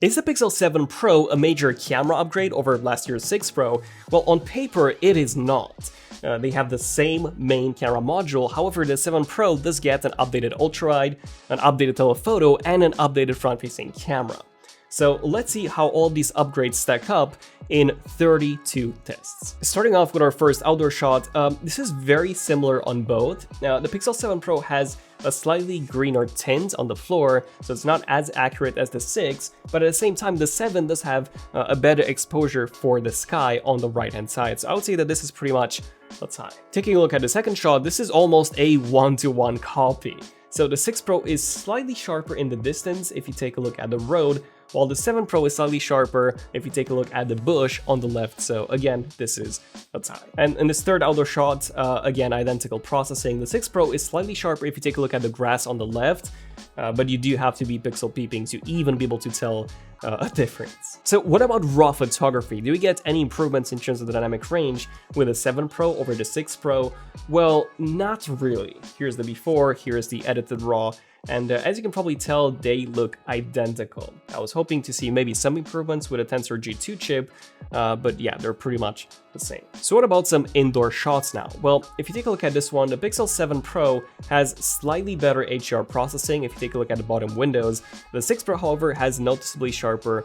Is the Pixel 7 Pro a major camera upgrade over last year's 6 Pro? Well, on paper, it is not. They have the same main camera module, however the 7 Pro does get an updated Ultright, an updated telephoto, and an updated front-facing camera. So let's see how all these upgrades stack up in 32 tests. Starting off with our first outdoor shot, this is very similar on both. Now, the Pixel 7 Pro has a slightly greener tint on the floor, so it's not as accurate as the 6, but at the same time the 7 does have a better exposure for the sky on the right-hand side. So I would say that this is pretty much what's high. Taking a look at the second shot, this is almost a one-to-one copy. So the 6 Pro is slightly sharper in the distance if you take a look at the road, while the 7 Pro is slightly sharper if you take a look at the bush on the left. So again, this is what's high. And in this third outdoor shot, again, identical processing. The 6 Pro is slightly sharper if you take a look at the grass on the left, but you do have to be pixel peeping to even be able to tell a difference. So what about raw photography? Do we get any improvements in terms of the dynamic range with the 7 Pro over the 6 Pro? Well, not really. Here's the before, here's the edited raw, and as you can probably tell, they look identical. I was hoping to see maybe some improvements with a Tensor G2 chip, but yeah, they're pretty much the same. So what about some indoor shots now? Well, if you take a look at this one, the Pixel 7 Pro has slightly better HDR processing if you take a look at the bottom windows. The 6 Pro, however, has noticeably sharper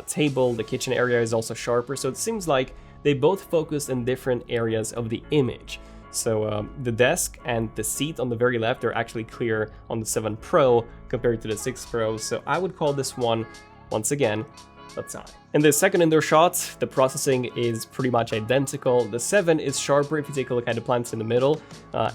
table, the kitchen area is also sharper, so it seems like they both focus in different areas of the image. So the desk and the seat on the very left are actually clear on the 7 Pro compared to the 6 Pro, so I would call this one, once again, that's high. In the second indoor shot, the processing is pretty much identical. The 7 is sharper if you take a look at the plants in the middle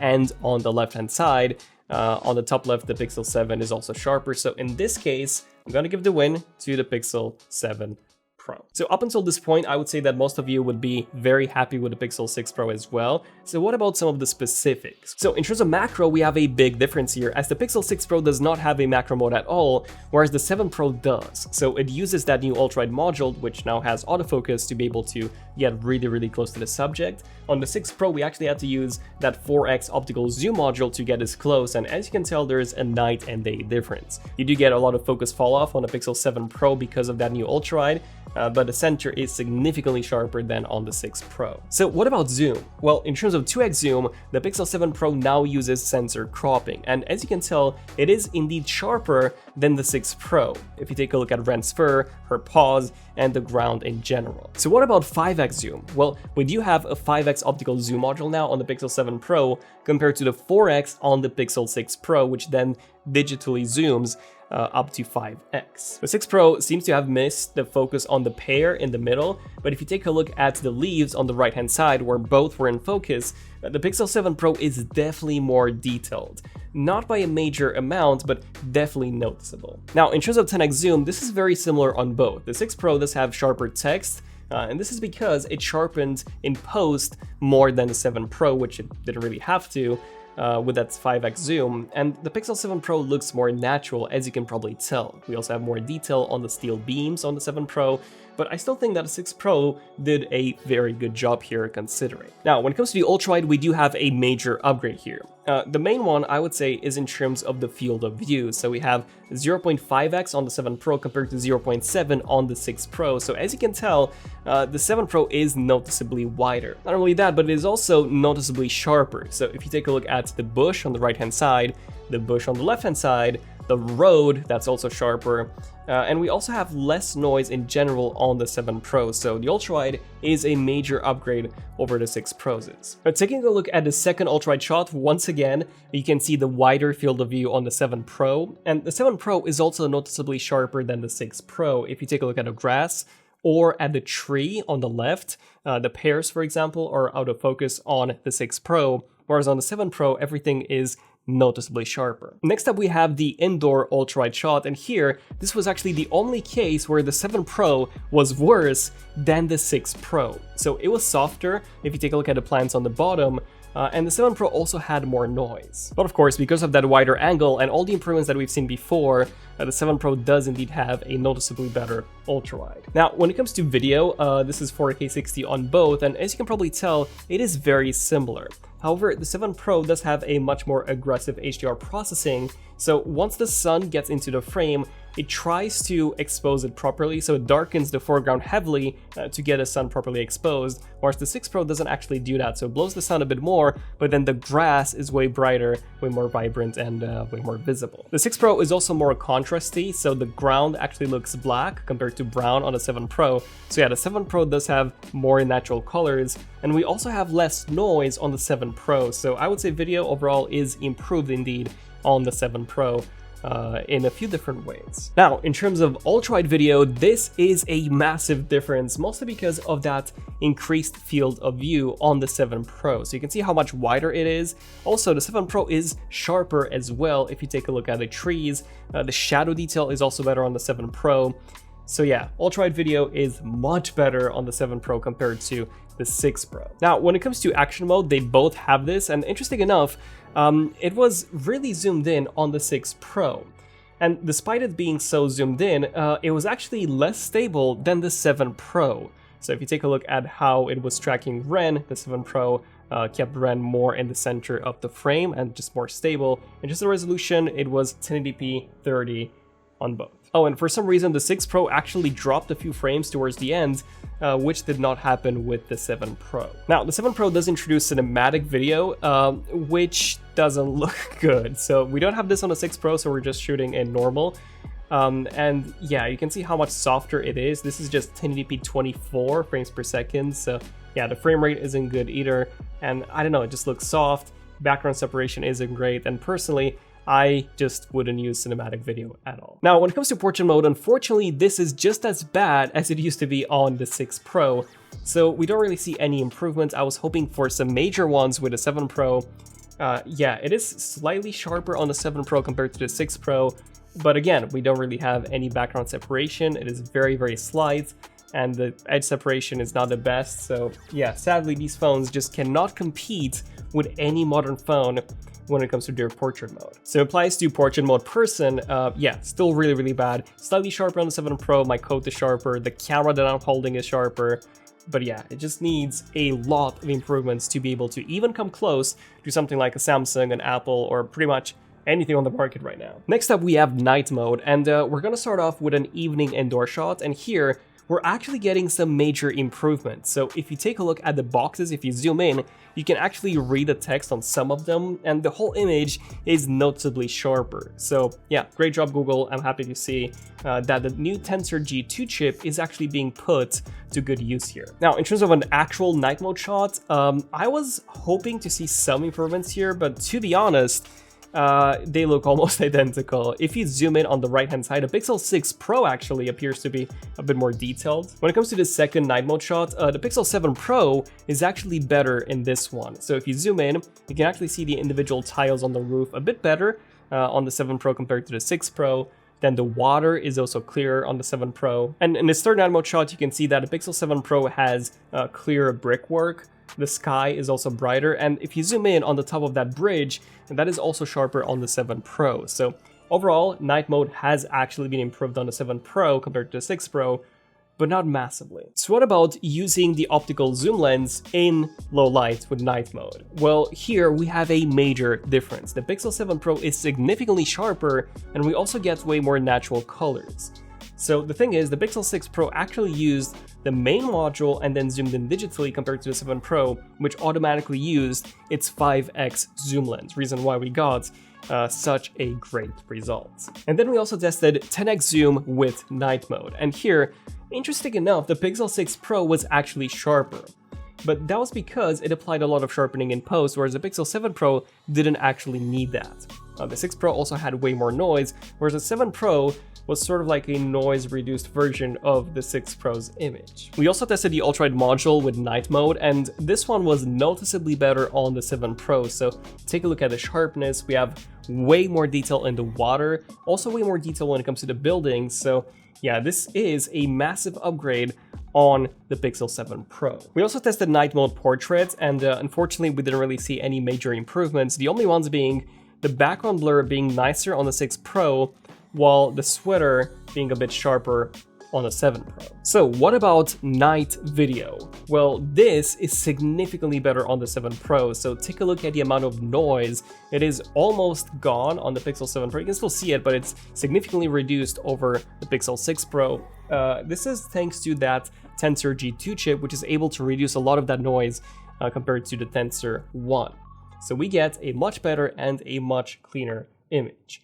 and on the left-hand side. On the top left, the Pixel 7 is also sharper, so in this case, I'm gonna give the win to the Pixel 7 Pro. So up until this point, I would say that most of you would be very happy with the Pixel 6 Pro as well. So what about some of the specifics? So in terms of macro, we have a big difference here, as the Pixel 6 Pro does not have a macro mode at all, whereas the 7 Pro does. So it uses that new Ultright module, which now has autofocus to be able to get really close to the subject. On the 6 Pro, we actually had to use that 4x optical zoom module to get this close, and as you can tell, there's a night and day difference. You do get a lot of focus fall off on the Pixel 7 Pro because of that new Ultright, but the center is significantly sharper than on the 6 Pro. So what about zoom? Well, in terms of 2x zoom, the Pixel 7 Pro now uses sensor cropping, and as you can tell, it is indeed sharper than the 6 Pro, if you take a look at Ren's fur, her paws, and the ground in general. So what about 5x zoom? Well, we do have a 5x optical zoom module now on the Pixel 7 Pro compared to the 4x on the Pixel 6 Pro, which then digitally zooms up to 5x. The 6 Pro seems to have missed the focus on the pear in the middle, but if you take a look at the leaves on the right hand side where both were in focus, the Pixel 7 Pro is definitely more detailed. Not by a major amount, but definitely noticeable. Now, in terms of 10x zoom, this is very similar on both. The 6 Pro does have sharper text, and this is because it sharpened in post more than the 7 Pro, which it didn't really have to, with that 5x zoom, and the Pixel 7 Pro looks more natural, as you can probably tell. We also have more detail on the steel beams on the 7 Pro, but I still think that the 6 Pro did a very good job here considering. Now, when it comes to the Ultright, we do have a major upgrade here. The main one, I would say, is in terms of the field of view. So we have 0.5x on the 7 Pro compared to 0.7 on the 6 Pro. So as you can tell, the 7 Pro is noticeably wider. Not only that, but it is also noticeably sharper. So if you take a look at the bush on the right-hand side, the bush on the left-hand side, the road, that's also sharper, and we also have less noise in general on the 7 Pro, so the Ultright is a major upgrade over the 6 Pros. But taking a look at the second Ultright shot, once again, you can see the wider field of view on the 7 Pro, and the 7 Pro is also noticeably sharper than the 6 Pro. If you take a look at the grass, or at the tree on the left, the pears, for example, are out of focus on the 6 Pro, whereas on the 7 Pro, everything is noticeably sharper. Next up, we have the indoor Ultright shot, and here, this was actually the only case where the 7 Pro was worse than the 6 Pro. So it was softer, if you take a look at the plants on the bottom, and the 7 Pro also had more noise. But of course, because of that wider angle and all the improvements that we've seen before, the 7 Pro does indeed have a noticeably better ultra-wide. Now, when it comes to video, this is 4K 60 on both, and as you can probably tell, it is very similar. However, the 7 Pro does have a much more aggressive HDR processing, So once the sun gets into the frame, it tries to expose it properly, so it darkens the foreground heavily to get the sun properly exposed, whereas the 6 Pro doesn't actually do that, so it blows the sun a bit more, but then the grass is way brighter, way more vibrant, and way more visible. The 6 Pro is also more contrasty, so the ground actually looks black compared to brown on the 7 Pro. So yeah, the 7 Pro does have more natural colors, and we also have less noise on the 7 Pro, so I would say video overall is improved indeed on the 7 Pro. In a few different ways. Now, in terms of Ultright video, this is a massive difference, mostly because of that increased field of view on the 7 Pro. So you can see how much wider it is. Also, the 7 Pro is sharper as well. If you take a look at the trees, the shadow detail is also better on the 7 Pro. So yeah, Ultright video is much better on the 7 Pro compared to the 6 Pro. Now, when it comes to action mode, they both have this, and interesting enough, it was really zoomed in on the 6 Pro. And despite it being so zoomed in, it was actually less stable than the 7 Pro. So if you take a look at how it was tracking Ren, the 7 Pro kept Ren more in the center of the frame and just more stable. And just the resolution, it was 1080p 30 on both. Oh, and for some reason, the 6 Pro actually dropped a few frames towards the end, which did not happen with the 7 Pro. Now, the 7 Pro does introduce cinematic video, which doesn't look good. So we don't have this on the 6 Pro, so we're just shooting in normal. And yeah, you can see how much softer it is. This is just 1080p 24 frames per second. So yeah, the frame rate isn't good either. And I don't know, it just looks soft. Background separation isn't great. And personally, I just wouldn't use cinematic video at all. Now, when it comes to portrait mode, unfortunately, this is just as bad as it used to be on the 6 Pro. So we don't really see any improvements. I was hoping for some major ones with the 7 Pro. Yeah, it is slightly sharper on the 7 Pro compared to the 6 Pro. But again, we don't really have any background separation. It is very, very slight. And the edge separation is not the best. So yeah, sadly, these phones just cannot compete with any modern phone when it comes to their portrait mode. So it applies to portrait mode person, yeah, still really, really bad. Slightly sharper on the 7 Pro, my coat is sharper, the camera that I'm holding is sharper. But yeah, it just needs a lot of improvements to be able to even come close to something like a Samsung, an Apple, or pretty much anything on the market right now. Next up, we have night mode, and we're gonna start off with an evening indoor shot, and here, we're actually getting some major improvements. So if you take a look at the boxes, if you zoom in, you can actually read the text on some of them, and the whole image is noticeably sharper. So yeah, great job Google. I'm happy to see that the new Tensor G2 chip is actually being put to good use here. Now, in terms of an actual night mode shot, I was hoping to see some improvements here, but to be honest, they look almost identical. If you zoom in on the right hand side, the Pixel 6 Pro actually appears to be a bit more detailed. When it comes to the second night mode shot, the Pixel 7 Pro is actually better in this one. So if you zoom in, you can actually see the individual tiles on the roof a bit better on the 7 Pro compared to the 6 Pro. Then the water is also clearer on the 7 Pro. And in this third night mode shot, you can see that the Pixel 7 Pro has clearer brickwork. The sky is also brighter, and if you zoom in on the top of that bridge, that is also sharper on the 7 Pro. So overall, night mode has actually been improved on the 7 Pro compared to the 6 Pro, but not massively. So what about using the optical zoom lens in low light with night mode? Well, here we have a major difference. The Pixel 7 Pro is significantly sharper, and we also get way more natural colors. So the thing is, the Pixel 6 Pro actually used the main module and then zoomed in digitally compared to the 7 Pro, which automatically used its 5x zoom lens, reason why we got such a great result. And then we also tested 10x zoom with night mode, and here, interesting enough, the Pixel 6 Pro was actually sharper. But that was because it applied a lot of sharpening in post, whereas the Pixel 7 Pro didn't actually need that. The 6 Pro also had way more noise, whereas the 7 Pro was sort of like a noise-reduced version of the 6 Pro's image. We also tested the Ultright module with night mode, and this one was noticeably better on the 7 Pro. So take a look at the sharpness. We have way more detail in the water, also way more detail when it comes to the buildings. So yeah, this is a massive upgrade on the Pixel 7 Pro. We also tested night mode portrait, and unfortunately we didn't really see any major improvements. The only ones being the background blur being nicer on the 6 Pro, while the sweater being a bit sharper on the 7 Pro. So what about night video? Well, this is significantly better on the 7 Pro, so take a look at the amount of noise. It is almost gone on the Pixel 7 Pro. You can still see it, but it's significantly reduced over the Pixel 6 Pro. This is thanks to that Tensor G2 chip, which is able to reduce a lot of that noise compared to the Tensor 1. So we get a much better and a much cleaner image.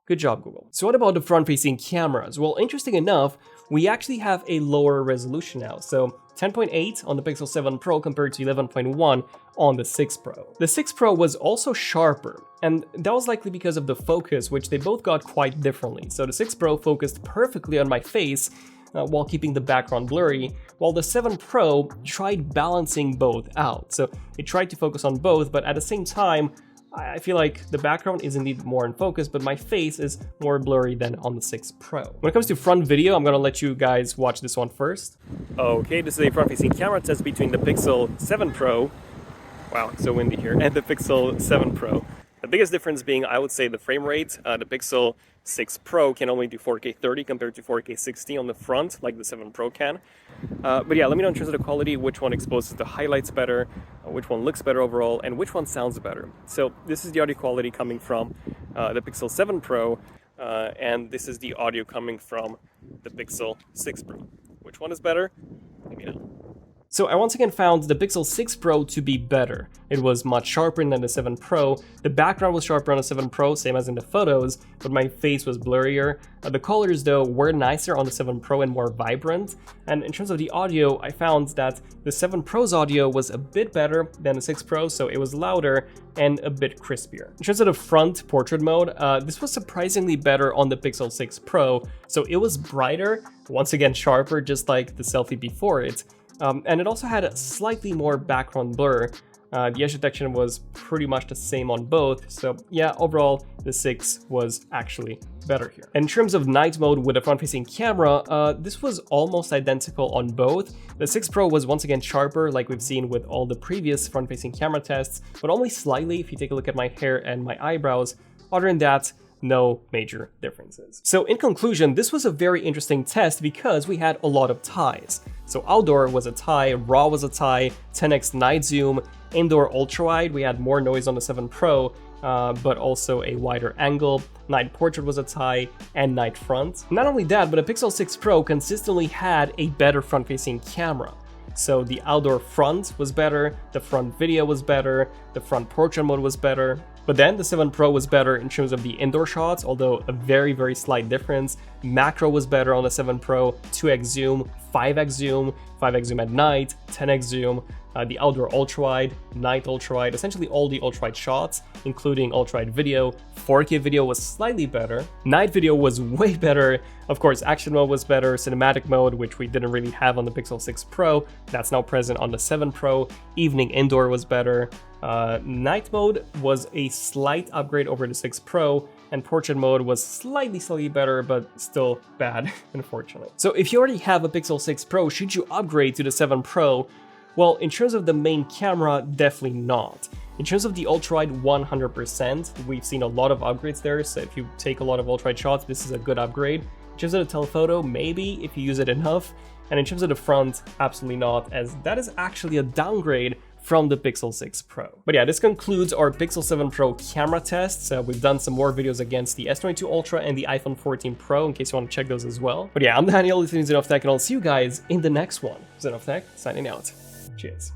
Good job, Google. So what about the front-facing cameras? Well, interesting enough, we actually have a lower resolution now. So 10.8 on the Pixel 7 Pro compared to 11.1 on the 6 Pro. The 6 Pro was also sharper, and that was likely because of the focus, which they both got quite differently. So the 6 Pro focused perfectly on my face, while keeping the background blurry, while the 7 Pro tried balancing both out. So it tried to focus on both, but at the same time, I feel like the background is indeed more in focus, but my face is more blurry than on the 6 Pro. When it comes to front video, I'm gonna let you guys watch this one first. Okay, this is a front-facing camera test between the Pixel 7 Pro, wow, it's so windy here, and the Pixel 7 Pro. The biggest difference being, I would say, the frame rate. The Pixel 6 Pro can only do 4K 30 compared to 4K 60 on the front, like the 7 Pro can. But yeah, let me know in terms of the quality, which one exposes the highlights better, which one looks better overall, and which one sounds better. So this is the audio quality coming from the Pixel 7 Pro, and this is the audio coming from the Pixel 6 Pro. Which one is better? Let me know. So I once again found the Pixel 6 Pro to be better. It was much sharper than the 7 Pro. The background was sharper on the 7 Pro, same as in the photos, but my face was blurrier. The colors, though, were nicer on the 7 Pro and more vibrant. And in terms of the audio, I found that the 7 Pro's audio was a bit better than the 6 Pro, so it was louder and a bit crispier. In terms of the front portrait mode, this was surprisingly better on the Pixel 6 Pro. So it was brighter, once again sharper, just like the selfie before it. And it also had a slightly more background blur. The edge detection was pretty much the same on both, so yeah, overall the 6 was actually better here. And in terms of night mode with a front-facing camera, this was almost identical on both. The 6 Pro was once again sharper, like we've seen with all the previous front-facing camera tests, but only slightly if you take a look at my hair and my eyebrows. Other than that, no major differences. So in conclusion, this was a very interesting test because we had a lot of ties. So outdoor was a tie, raw was a tie, 10x night zoom, indoor ultra wide, we had more noise on the 7 Pro, but also a wider angle, night portrait was a tie, and night front. Not only that, but the Pixel 6 Pro consistently had a better front-facing camera. So the outdoor front was better, the front video was better, the front portrait mode was better. But then the 7 Pro was better in terms of the indoor shots, although a very, very slight difference. Macro was better on the 7 Pro, 2x zoom, 5x zoom at night, 10x zoom, the outdoor ultra-wide, night ultra-wide, essentially all the ultra-wide shots, including ultra-wide video. 4K video was slightly better. Night video was way better. Of course, action mode was better. Cinematic mode, which we didn't really have on the Pixel 6 Pro, that's now present on the 7 Pro. Evening indoor was better. Night mode was a slight upgrade over the 6 Pro, and portrait mode was slightly better, but still bad, unfortunately. So if you already have a Pixel 6 Pro, should you upgrade to the 7 Pro? Well, in terms of the main camera, definitely not. In terms of the ultra-wide, 100%. We've seen a lot of upgrades there, so if you take a lot of ultra-wide shots, this is a good upgrade. In terms of the telephoto, maybe, if you use it enough. And in terms of the front, absolutely not, as that is actually a downgrade from the Pixel 6 Pro. But yeah, this concludes our Pixel 7 Pro camera tests. We've done some more videos against the S22 Ultra and the iPhone 14 Pro, in case you want to check those as well. But yeah, I'm Daniel, this is ZONEofTECH, and I'll see you guys in the next one. ZONEofTECH, signing out. Cheers.